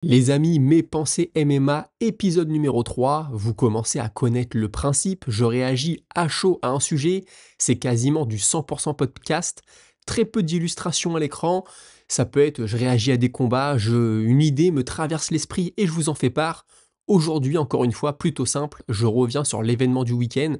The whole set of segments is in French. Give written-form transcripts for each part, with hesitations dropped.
Les amis, mes pensées MMA, épisode numéro 3. Vous commencez à connaître le principe, je réagis à chaud à un sujet, c'est quasiment du 100% podcast, très peu d'illustrations à l'écran, ça peut être je réagis à des combats, une idée me traverse l'esprit et je vous en fais part. Aujourd'hui, encore une fois, plutôt simple, je reviens sur l'événement du week-end,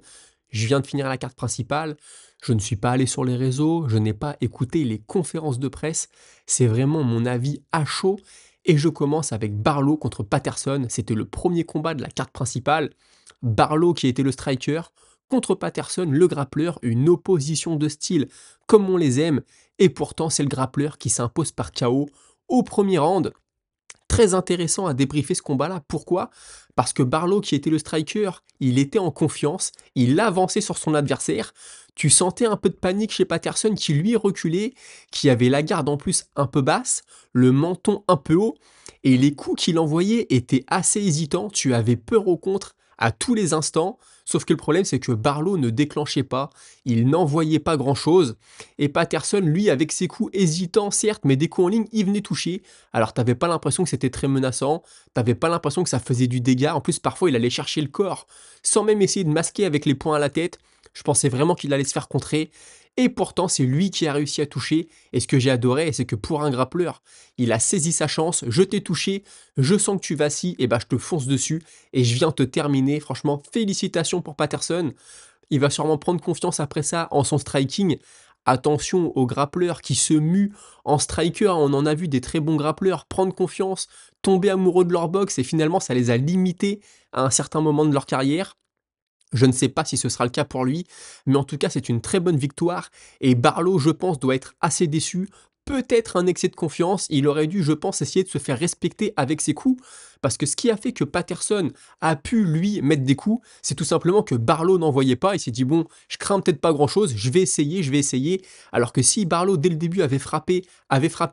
je viens de finir la carte principale, je ne suis pas allé sur les réseaux, je n'ai pas écouté les conférences de presse, c'est vraiment mon avis à chaud. Et je commence avec Barlow contre Patterson. C'était le premier combat de la carte principale. Barlow qui était le striker contre Patterson, le grappleur, une opposition de style comme on les aime. Et pourtant, c'est le grappleur qui s'impose par KO au premier round. Très intéressant à débriefer ce combat-là. Pourquoi? Parce que Barlow, qui était le striker, il était en confiance, il avançait sur son adversaire. Tu sentais un peu de panique chez Patterson qui lui reculait, qui avait la garde en plus un peu basse, le menton un peu haut, et les coups qu'il envoyait étaient assez hésitants. Tu avais peur au contre à tous les instants. Sauf que le problème, c'est que Barlow ne déclenchait pas, il n'envoyait pas grand-chose. Et Patterson, lui, avec ses coups hésitants, certes, mais des coups en ligne, il venait toucher. Alors, t'avais pas l'impression que c'était très menaçant, t'avais pas l'impression que ça faisait du dégât. En plus, parfois, il allait chercher le corps sans même essayer de masquer avec les poings à la tête. Je pensais vraiment qu'il allait se faire contrer. Et pourtant, c'est lui qui a réussi à toucher. Et ce que j'ai adoré, c'est que pour un grappleur, il a saisi sa chance. Je t'ai touché, je sens que tu vacilles, et bah je te fonce dessus. Et je viens te terminer. Franchement, félicitations pour Patterson. Il va sûrement prendre confiance après ça en son striking. Attention aux grappleurs qui se muent en striker, on en a vu des très bons grappleurs prendre confiance, tomber amoureux de leur boxe et finalement ça les a limités à un certain moment de leur carrière. Je ne sais pas si ce sera le cas pour lui, mais en tout cas, c'est une très bonne victoire. Et Barlow, je pense, doit être assez déçu. Peut-être un excès de confiance. Il aurait dû, je pense, essayer de se faire respecter avec ses coups. Parce que ce qui a fait que Patterson a pu, lui, mettre des coups, c'est tout simplement que Barlow n'en voyait pas. Il s'est dit, bon, je crains peut-être pas grand-chose, je vais essayer, je vais essayer. Alors que si Barlow, dès le début, avait frappé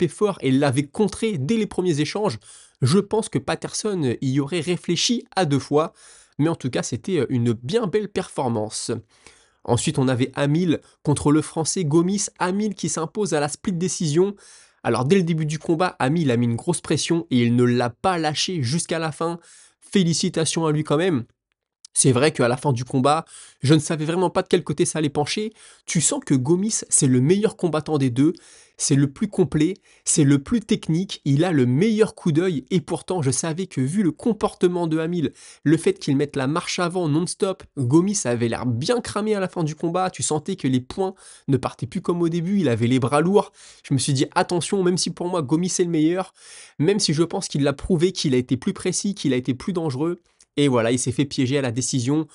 fort et l'avait contré dès les premiers échanges, je pense que Patterson y aurait réfléchi à deux fois. Mais en tout cas, c'était une bien belle performance. Ensuite, on avait Amil contre le français Gomis. Amil qui s'impose à la split décision. Alors, dès le début du combat, Amil a mis une grosse pression et il ne l'a pas lâché jusqu'à la fin. Félicitations à lui quand même. C'est vrai qu'à la fin du combat, je ne savais vraiment pas de quel côté ça allait pencher. Tu sens que Gomis, c'est le meilleur combattant des deux, c'est le plus complet, c'est le plus technique, il a le meilleur coup d'œil et pourtant je savais que vu le comportement de Hamil, le fait qu'il mette la marche avant non-stop, Gomis avait l'air bien cramé à la fin du combat, tu sentais que les poings ne partaient plus comme au début, il avait les bras lourds. Je me suis dit attention, même si pour moi Gomis est le meilleur, même si je pense qu'il l'a prouvé, qu'il a été plus précis, qu'il a été plus dangereux, et voilà, il s'est fait piéger à la décision.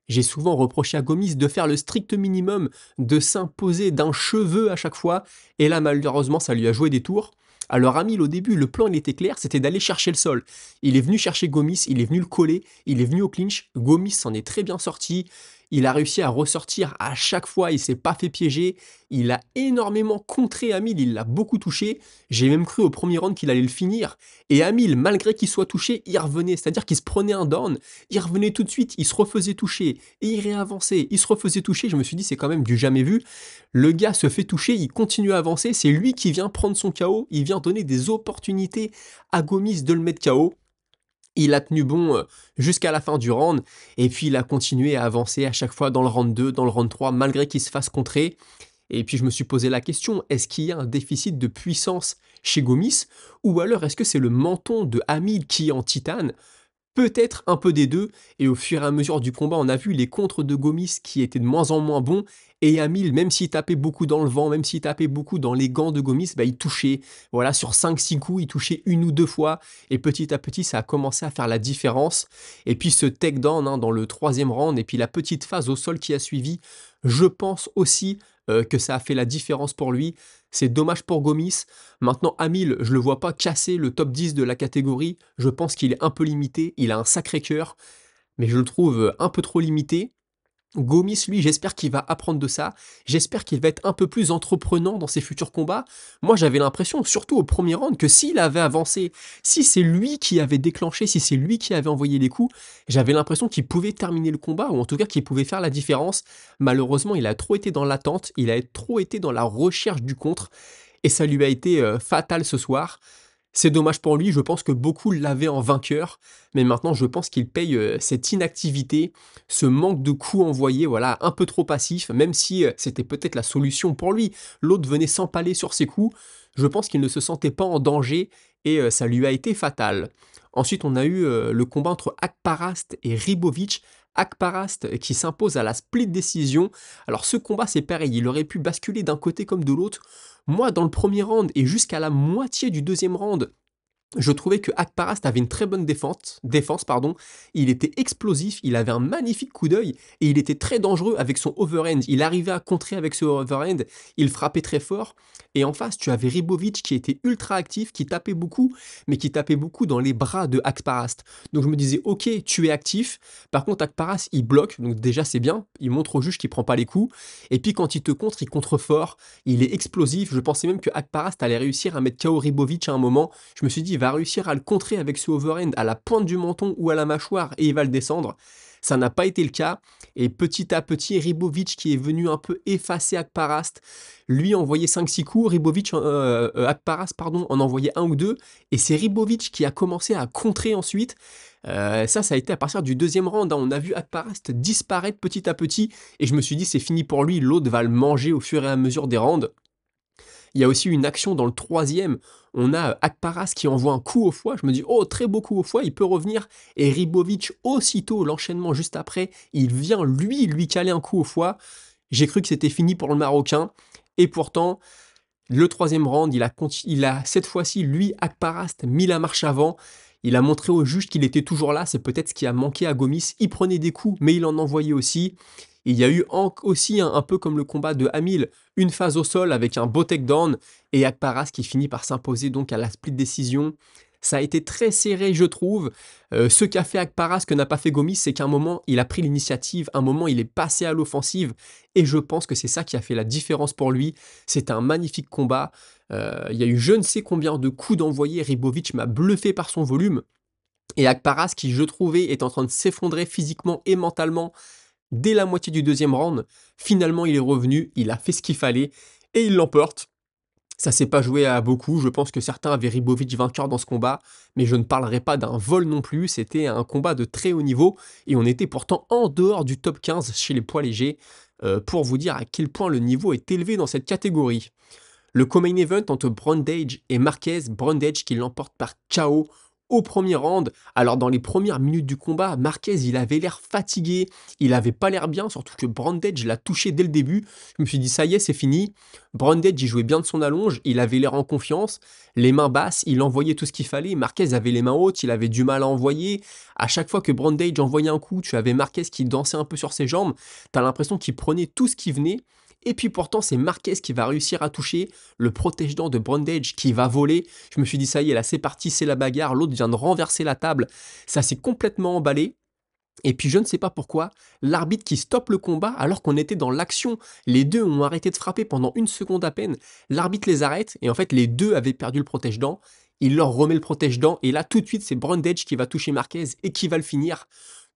J'ai souvent reproché à Gomis de faire le strict minimum, de s'imposer d'un cheveu à chaque fois, et là malheureusement ça lui a joué des tours. Alors Amil au début, le plan il était clair, c'était d'aller chercher le sol. Il est venu chercher Gomis, il est venu le coller, il est venu au clinch, Gomis s'en est très bien sorti, il a réussi à ressortir à chaque fois, il s'est pas fait piéger, il a énormément contré Amil, il l'a beaucoup touché, j'ai même cru au premier round qu'il allait le finir, et Amil, malgré qu'il soit touché, il revenait, c'est-à-dire qu'il se prenait un down, il revenait tout de suite, il se refaisait toucher, et il réavançait, il se refaisait toucher, je me suis dit c'est quand même du jamais vu. Le gars se fait toucher, il continue à avancer, c'est lui qui vient prendre son KO, il vient donner des opportunités à Gomis de le mettre KO. Il a tenu bon jusqu'à la fin du round, et puis il a continué à avancer à chaque fois dans le round 2, dans le round 3, malgré qu'il se fasse contrer. Et puis je me suis posé la question, est-ce qu'il y a un déficit de puissance chez Gomis, ou alors est-ce que c'est le menton de Hamid qui est en titane? Peut-être un peu des deux, et au fur et à mesure du combat, on a vu les contres de Gomis qui étaient de moins en moins bons, et Hamil, même s'il tapait beaucoup dans le vent, même s'il tapait beaucoup dans les gants de Gomis, bah, il touchait. Voilà, sur 5-6 coups, il touchait une ou deux fois, et petit à petit, ça a commencé à faire la différence. Et puis ce takedown dans le troisième round, et puis la petite phase au sol qui a suivi, je pense aussi que ça a fait la différence pour lui. C'est dommage pour Gomis. Maintenant, Hamil, je le vois pas casser le top 10 de la catégorie. Je pense qu'il est un peu limité. Il a un sacré cœur, mais je le trouve un peu trop limité. Gomis, lui, j'espère qu'il va apprendre de ça. J'espère qu'il va être un peu plus entreprenant dans ses futurs combats. Moi, j'avais l'impression, surtout au premier round, que s'il avait avancé, si c'est lui qui avait déclenché, si c'est lui qui avait envoyé les coups, j'avais l'impression qu'il pouvait terminer le combat, ou en tout cas qu'il pouvait faire la différence. Malheureusement, il a trop été dans l'attente, il a trop été dans la recherche du contre, et ça lui a été fatal ce soir. C'est dommage pour lui, je pense que beaucoup l'avaient en vainqueur, mais maintenant je pense qu'il paye, cette inactivité, ce manque de coups envoyés, voilà, un peu trop passif, même si, c'était peut-être la solution pour lui. L'autre venait s'empaler sur ses coups, je pense qu'il ne se sentait pas en danger et ça lui a été fatal. Ensuite, on a eu, le combat entre Akparast et Ribovic. Akparast qui s'impose à la split décision. Alors ce combat, c'est pareil, il aurait pu basculer d'un côté comme de l'autre. Moi, dans le premier round et jusqu'à la moitié du deuxième round, je trouvais que Akparast avait une très bonne défense pardon. Il était explosif, il avait un magnifique coup d'œil et il était très dangereux avec son overhand. Il arrivait à contrer avec ce overhand, il frappait très fort. Et en face, tu avais Ribovic qui était ultra actif, qui tapait beaucoup, mais qui tapait beaucoup dans les bras de Akparast. Donc je me disais, ok, tu es actif. Par contre, Akparast, il bloque, donc déjà c'est bien. Il montre au juge qu'il prend pas les coups. Et puis quand il contre fort. Il est explosif. Je pensais même que Akparast allait réussir à mettre KO Ribovic à un moment. Je me suis dit, il va réussir à le contrer avec ce overhand à la pointe du menton ou à la mâchoire et il va le descendre. Ça n'a pas été le cas. Et petit à petit, Ribovic qui est venu un peu effacer Akparast, lui envoyait 5-6 coups, Akparast pardon, en envoyait un ou deux. Et c'est Ribovic qui a commencé à contrer ensuite. Ça a été à partir du deuxième round. Hein. On a vu Akparast disparaître petit à petit. Et je me suis dit, c'est fini pour lui. L'autre va le manger au fur et à mesure des rounds. Il y a aussi une action dans le troisième. On a Akparast qui envoie un coup au foie. Je me dis, oh, très beau coup au foie, il peut revenir. Et Ribovic, aussitôt, l'enchaînement juste après, il vient lui caler un coup au foie. J'ai cru que c'était fini pour le Marocain. Et pourtant, le troisième round, il a cette fois-ci, lui, Akparast, mis la marche avant. Il a montré au juge qu'il était toujours là. C'est peut-être ce qui a manqué à Gomis. Il prenait des coups, mais il en envoyait aussi. Il y a eu aussi un peu comme le combat de Hamil, une phase au sol avec un beau takedown et Akparast qui finit par s'imposer donc à la split décision. Ça a été très serré, je trouve. Ce qu'a fait Akparast, que n'a pas fait Gomis, c'est qu'à un moment, il a pris l'initiative, un moment, il est passé à l'offensive, et je pense que c'est ça qui a fait la différence pour lui. C'était un magnifique combat. Il y a eu je ne sais combien de coups d'envoyés. Ribovic m'a bluffé par son volume. Et Akparast, qui je trouvais est en train de s'effondrer physiquement et mentalement, dès la moitié du deuxième round, finalement il est revenu, il a fait ce qu'il fallait et il l'emporte. Ça s'est pas joué à beaucoup, je pense que certains avaient Ribovic vainqueur dans ce combat, mais je ne parlerai pas d'un vol non plus, c'était un combat de très haut niveau et on était pourtant en dehors du top 15 chez les poids légers, pour vous dire à quel point le niveau est élevé dans cette catégorie. Le co-main event entre Brundage et Marquez, Brundage qui l'emporte par KO au premier round. Alors dans les premières minutes du combat, Marquez il avait l'air fatigué, il avait pas l'air bien, surtout que Brundage l'a touché dès le début. Je me suis dit ça y est, c'est fini. Brundage il jouait bien de son allonge, il avait l'air en confiance, les mains basses, il envoyait tout ce qu'il fallait. Marquez avait les mains hautes, il avait du mal à envoyer. À chaque fois que Brundage envoyait un coup, tu avais Marquez qui dansait un peu sur ses jambes. T'as l'impression qu'il prenait tout ce qui venait. Et puis pourtant, c'est Marquez qui va réussir à toucher, le protège-dents de Brundage qui va voler. Je me suis dit, ça y est, là c'est parti, c'est la bagarre. L'autre vient de renverser la table. Ça s'est complètement emballé. Et puis je ne sais pas pourquoi, l'arbitre qui stoppe le combat alors qu'on était dans l'action, les deux ont arrêté de frapper pendant une seconde à peine, l'arbitre les arrête et en fait les deux avaient perdu le protège-dents, il leur remet le protège-dents et là tout de suite c'est Brundage qui va toucher Marquez et qui va le finir.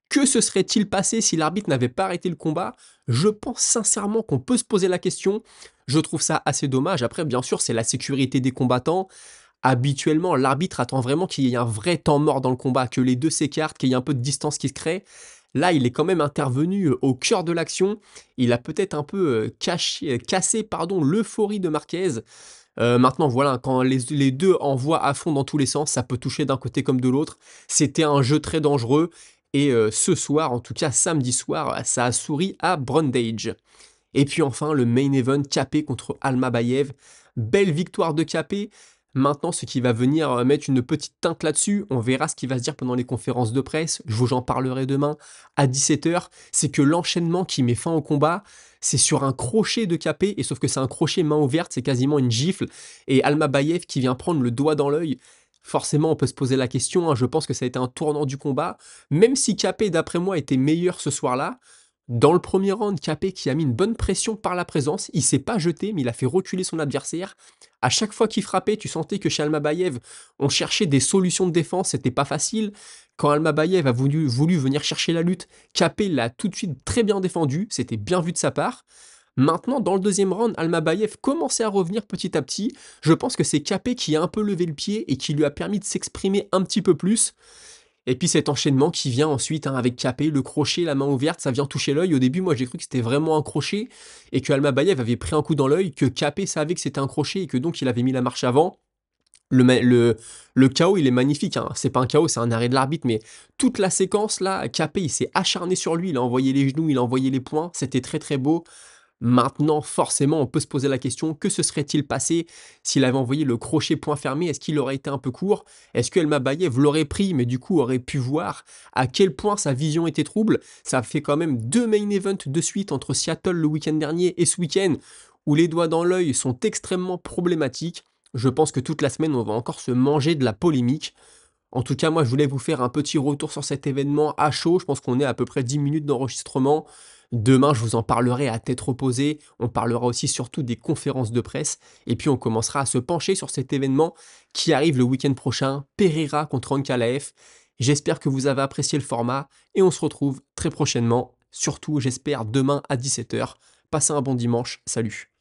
Que se serait-il passé si l'arbitre n'avait pas arrêté le combat? Je pense sincèrement qu'on peut se poser la question. Je trouve ça assez dommage. Après, bien sûr, c'est la sécurité des combattants. Habituellement, l'arbitre attend vraiment qu'il y ait un vrai temps mort dans le combat, que les deux s'écartent, qu'il y ait un peu de distance qui se crée. Là, il est quand même intervenu au cœur de l'action. Il a peut-être un peu cassé l'euphorie de Marquez. Maintenant, voilà, quand les deux envoient à fond dans tous les sens, ça peut toucher d'un côté comme de l'autre. C'était un jeu très dangereux. Et ce soir, en tout cas samedi soir, ça a souri à Brundage. Et puis enfin, le main event, Capé contre Almabayev. Belle victoire de Capé. Maintenant, ce qui va venir mettre une petite teinte là-dessus, on verra ce qui va se dire pendant les conférences de presse, je vous en parlerai demain à 17h, c'est que l'enchaînement qui met fin au combat, c'est sur un crochet de Capé, et sauf que c'est un crochet main ouverte, c'est quasiment une gifle, et Almabayev qui vient prendre le doigt dans l'œil. Forcément, on peut se poser la question, hein, je pense que ça a été un tournant du combat, même si Capé, d'après moi, était meilleur ce soir-là. Dans le premier round, Capé qui a mis une bonne pression par la présence, il s'est pas jeté, mais il a fait reculer son adversaire. À chaque fois qu'il frappait, tu sentais que chez Almabayev, on cherchait des solutions de défense, c'était pas facile. Quand Almabayev a voulu venir chercher la lutte, Capé l'a tout de suite très bien défendu, c'était bien vu de sa part. Maintenant, dans le deuxième round, Almabayev commençait à revenir petit à petit. Je pense que c'est Capé qui a un peu levé le pied et qui lui a permis de s'exprimer un petit peu plus. Et puis cet enchaînement qui vient ensuite hein, avec Capé, le crochet, la main ouverte, ça vient toucher l'œil. Au début, moi j'ai cru que c'était vraiment un crochet et que Almabayev avait pris un coup dans l'œil, que Capé savait que c'était un crochet et que donc il avait mis la marche avant. Le KO, il est magnifique. Hein. C'est pas un KO, c'est un arrêt de l'arbitre, mais toute la séquence là, Capé, il s'est acharné sur lui, il a envoyé les genoux, il a envoyé les poings. C'était très très beau. Maintenant, forcément, on peut se poser la question, que se serait-il passé s'il avait envoyé le crochet point fermé? Est-ce qu'il aurait été un peu court? Est-ce que Elmabayev l'aurait pris, mais du coup aurait pu voir à quel point sa vision était trouble? Ça fait quand même 2 main events de suite entre Seattle le week-end dernier et ce week-end, où les doigts dans l'œil sont extrêmement problématiques. Je pense que toute la semaine, on va encore se manger de la polémique. En tout cas, moi, je voulais vous faire un petit retour sur cet événement à chaud. Je pense qu'on est à peu près 10 minutes d'enregistrement. Demain, je vous en parlerai à tête reposée. On parlera aussi surtout des conférences de presse. Et puis, on commencera à se pencher sur cet événement qui arrive le week-end prochain, Pereira contre Ankalaev. J'espère que vous avez apprécié le format et on se retrouve très prochainement. Surtout, j'espère, demain à 17h. Passez un bon dimanche. Salut.